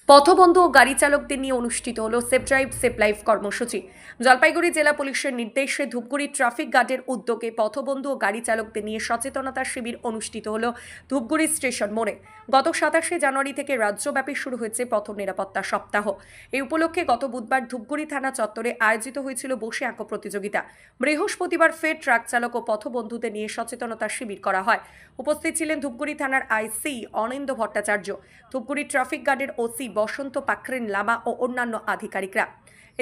পথবন্ধ ও গাড়ি চালকদের নিয়ে অনুষ্ঠিত হলো সেফ ড্রাইভ সেফ লাইফ কর্মসূচি। জলপাইগুড়ি জেলা পুলিশের নির্দেশে ধূপগুড়ি ট্রাফিক গার্ডের উদ্যোগে পথবন্ধ ও গাড়ি চালকদের নিয়ে সচেতনতা শিবির অনুষ্ঠিত হলো ধূপগুড়ি স্টেশন মোড়ে। গত 27শে জানুয়ারি থেকে রাজ্যব্যাপী শুরু হয়েছে পথ নিরাপত্তা সপ্তাহ। এই উপলক্ষে গত বুধবার ধূপগুড়ি থানা চত্বরে আয়োজিত হয়েছিল বসে আঁকো প্রতিযোগিতা। বৃহস্পতিবার ফের ট্রাক চালক ও পথবন্ধুদের নিয়ে সচেতনতা শিবির করা হয়। উপস্থিত ছিলেন ধূপগুড়ি থানার আইসি অনিন্দ ভট্টাচার্য, ধূপগুড়ি ট্রাফিক গার্ডের ওসি বসন্ত পাখরেন লামা ও অন্যান্য আধিকারিকরা।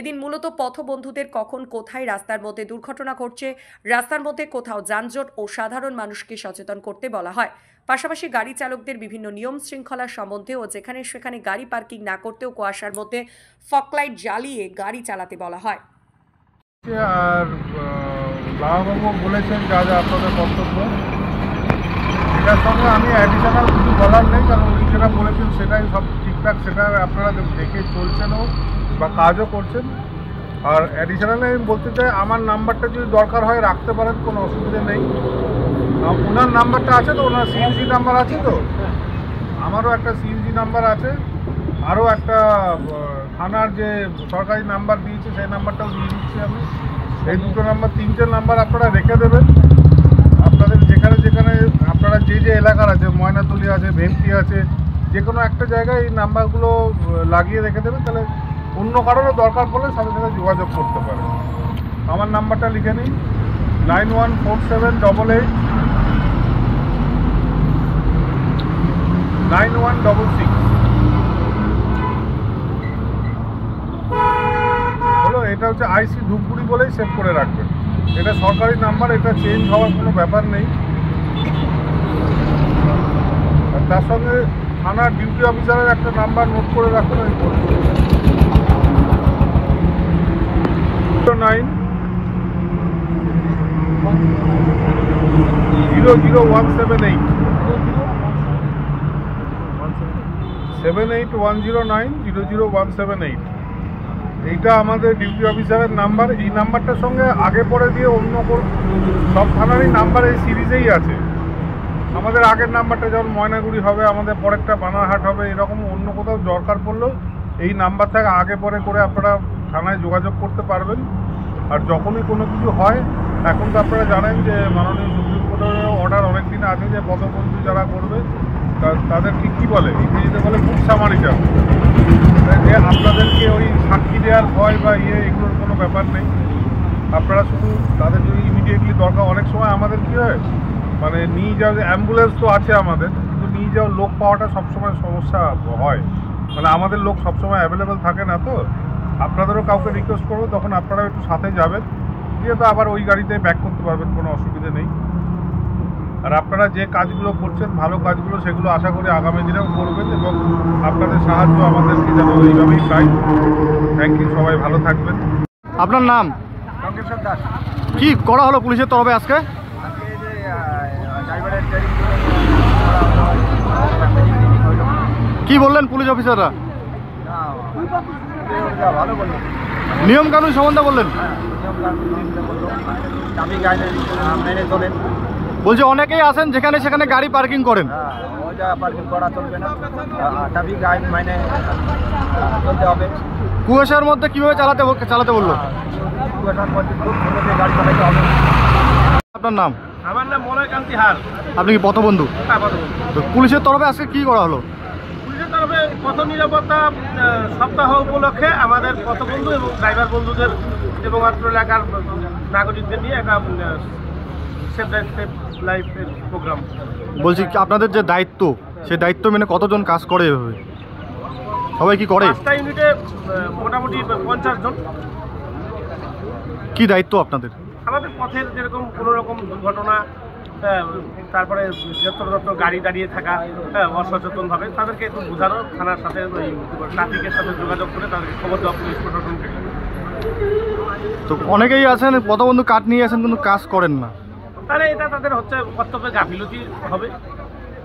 এদিন মূলত পথবন্ধুদের কখন কোথায় রাস্তার মধ্যে দুর্ঘটনা ঘটছে, রাস্তার মধ্যে কোথাও যানজট ও সাধারণ মানুষকে সচেতন করতে বলা হয়। পাশাপাশি গাড়ি চালকদের বিভিন্ন নিয়ম শৃঙ্খলা সম্বন্ধে ও যেখানে সেখানে গাড়ি পার্কিং না করতেও কুয়াশার মধ্যে ফকলাইট জ্বালিয়ে গাড়ি চালাতে বলা হয়। আর বাবাবু বলেছেন যা যা আপনাদের কর্তব্য, এটার সঙ্গে আমি অ্যাডিশনাল কিছু বলার নেই, কারণ উনি যেটা বলেছেন সেটাই সব ঠিকঠাক, সেটা আপনারা দেখে চলছেনও বা কাজও করছেন। আর অ্যাডিশনালি আমি বলতে চাই, আমার নাম্বারটা যদি দরকার হয় রাখতে পারেন, কোনো অসুবিধা নেই। ওনার নাম্বারটা আছে তো, ওনার সিএনজি নাম্বার আছে তো, আমারও একটা সিএনজি নাম্বার আছে, আরও একটা থানার যে সরকারি নাম্বার দিয়েছে সেই নাম্বারটাও দিয়ে দিচ্ছি আমি। এই দুটো নাম্বার, তিনটে নাম্বার আপনারা রেখে দেবেন। আপনাদের যেখানে যেখানে আপনারা যে যে এলাকার আছে, ময়নাতলি আছে, ভেমতি আছে, যে কোনো একটা জায়গায় এই নাম্বারগুলো লাগিয়ে রেখে দেবেন, তাহলে অন্য কারণে দরকার পড়লে সাথে সাথে যোগাযোগ করতে পারে। আমার নাম্বারটা লিখে নিন, 9147889166 হলো। এটা হচ্ছে আইসি ধূপগুড়ি বলেই সেভ করে রাখবেন। এটা সরকারি নাম্বার, এটা চেঞ্জ হওয়ার কোনো ব্যাপার নেই। আর তার সঙ্গে থানার ডিউটি অফিসারের একটা নাম্বার নোট করে রাখুন, আমি বলবো 09-00178 78109-00178। এইটা আমাদের ডিউটি অফিসারের নাম্বার। এই নাম্বারটার সঙ্গে আগে পরে দিয়ে অন্য সব থানারই নাম্বার এই সিরিজেই আছে। আমাদের আগের নাম্বারটা যেমন ময়নাগুড়ি হবে, আমাদের পরেরটা বানারহাট হবে, এরকম অন্য কোথাও দরকার পড়লেও এই নাম্বার থেকে আগে পরে করে আপনারা থানায় যোগাযোগ করতে পারবেন। আর যখনই কোনো কিছু হয়, এখন তো আপনারা জানেন যে মাননীয় সুপ্রিম কোর্টের অর্ডার অনেক দিন আছে যে পথবন্ধু যারা করবে তাদেরকে কী বলে, ইংরেজিতে বলে গুড সামারিটান, যে আপনাদেরকে ওই সাক্ষী দেওয়ার ভয় বা এগুলোর কোনো ব্যাপার নেই। আপনারা শুধু তাদের যদি ইমিডিয়েটলি দরকার, অনেক সময় আমাদের কী হয়, মানে নিয়ে যাওয়া অ্যাম্বুলেন্স তো আছে আমাদের, কিন্তু নিয়ে যাওয়ার লোক পাওয়াটা সবসময় সমস্যা হয়, মানে আমাদের লোক সবসময় অ্যাভেলেবেল থাকে না। তো আপনাদেরও কাউকে রিকোয়েস্ট করবো, তখন আপনারা একটু সাথে যাবেন, দিয়ে তো আবার ওই গাড়িতে ব্যাক করতে পারবেন, কোনো অসুবিধা নেই। আর আপনারা যে কাজগুলো করছেন, ভালো কাজগুলো, সেগুলো আশা করি আগামী দিনেও করবেন, এবং আপনাদের সাহায্য আমাদেরকে যেন এইভাবেই পাই। থ্যাংক ইউ, সবাই ভালো থাকবেন। আপনার নাম? লঙ্কেশ্বর দাস। কি করা হলো পুলিশের তরফে আজকে? কি বললেন পুলিশ অফিসাররা? নিয়ম কানুন সম্বন্ধে বললেন? বলছে অনেকেই আছেন যেখানে সেখানে গাড়ি পার্কিং করেন। কুয়াশার মধ্যে কিভাবে চালাতে বললো? আপনার নাম? আমার নাম মলয়কান্তি হাল। আপনি কি পথবন্ধু? তো পুলিশের তরফে আজকে কি করা হলো? পুলিশের তরফে পথ নিরাপত্তা সপ্তাহ উপলক্ষে আমাদের পথবন্ধু এবং ড্রাইভার বন্ধুদের এবং অত্র এলাকার নাগরিকদের নিয়ে একটা সেফ লাইফের প্রোগ্রাম। বলছি আপনাদের যে দায়িত্ব, সেই দায়িত্ব মেনে কতজন কাজ করে এভাবে? সবাই কি করে? 5টা ইউনিটে মোটামুটি 50 জন। কি দায়িত্ব আপনাদের? আমাদের পথের যেরকম কোনো রকম দুর্ঘটনা, তারপরে যত্র গাড়ি দাঁড়িয়ে থাকা, অসচেতনভাবে তাদেরকে একটু বোঝানো, থানার সাথে ওই ট্রাফিকের সাথে যোগাযোগ করে তাদেরকে খবর দেওয়া পুলিশ প্রশাসনকে। তো অনেকেই আছেন পথবন্ধু কার্ড নিয়ে আসেন কিন্তু কাজ করেন না, তাহলে এটা তাদের হচ্ছে কর্তব্যে গাফিলতি হবে।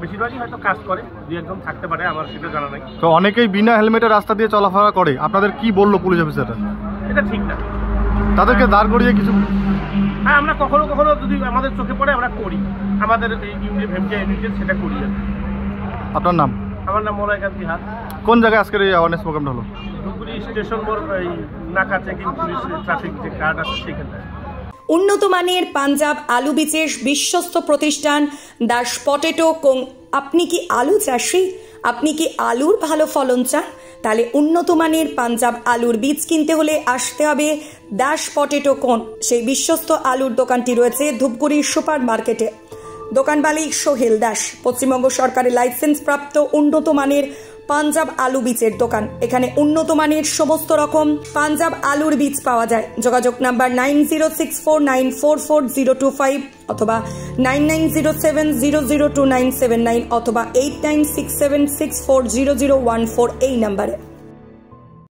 বেশিরভাগই হয়তো কাজ করে, দু একজন থাকতে পারে, আমার সেটা জানা নাই। তো অনেকেই বিনা হেলমেটে রাস্তা দিয়ে চলাফেরা করে, আপনাদের কি বললো পুলিশ অফিসাররা? এটা ঠিক না, তাদেরকে দাঁড় করিয়ে কিছু। হ্যাঁ, আমরা কখনো কখনো যদি আমাদের চোখে পড়ে আমরা করি, আমাদের এই ইউনিট ভেমটিয়া ইউনিটে সেটা করি। আপনার নাম? আমার নাম মলাইকান্তি হাত। কোন জায়গায় আজকের এই অ্যাওয়ারনেস প্রোগ্রামটা হলো? ধূপগুড়ি স্টেশন মোড়, এই নাকা চেকিং পুলিশ ট্রাফিক যে গার্ড আছে সেখানটায়। উন্নত মানের পাঞ্জাব আলু বীজের বিশ্বস্ত প্রতিষ্ঠান দাস পটেটো কোং। আপনি কি আলু চাষি? আপনি কি আলুর ভালো ফলন চান? তাহলে উন্নত মানের পাঞ্জাব আলুর বীজ কিনতে হলে আসতে হবে দাস পটেটো কোন। সেই বিশ্বস্ত আলুর দোকানটি রয়েছে ধূপগুড়ি সুপার মার্কেটে। দোকান মালিক সোহেল দাস। পশ্চিমবঙ্গ সরকারের লাইসেন্স প্রাপ্ত উন্নত মানের পাঞ্জাব আলু বীজের দোকান। এখানে উন্নত মানের সমস্ত রকম পাঞ্জাব আলুর বীজ পাওয়া যায়। যোগাযোগ নাম্বার 9064944025 অথবা 9907002979 অথবা 8967640014 এই নাম্বারে।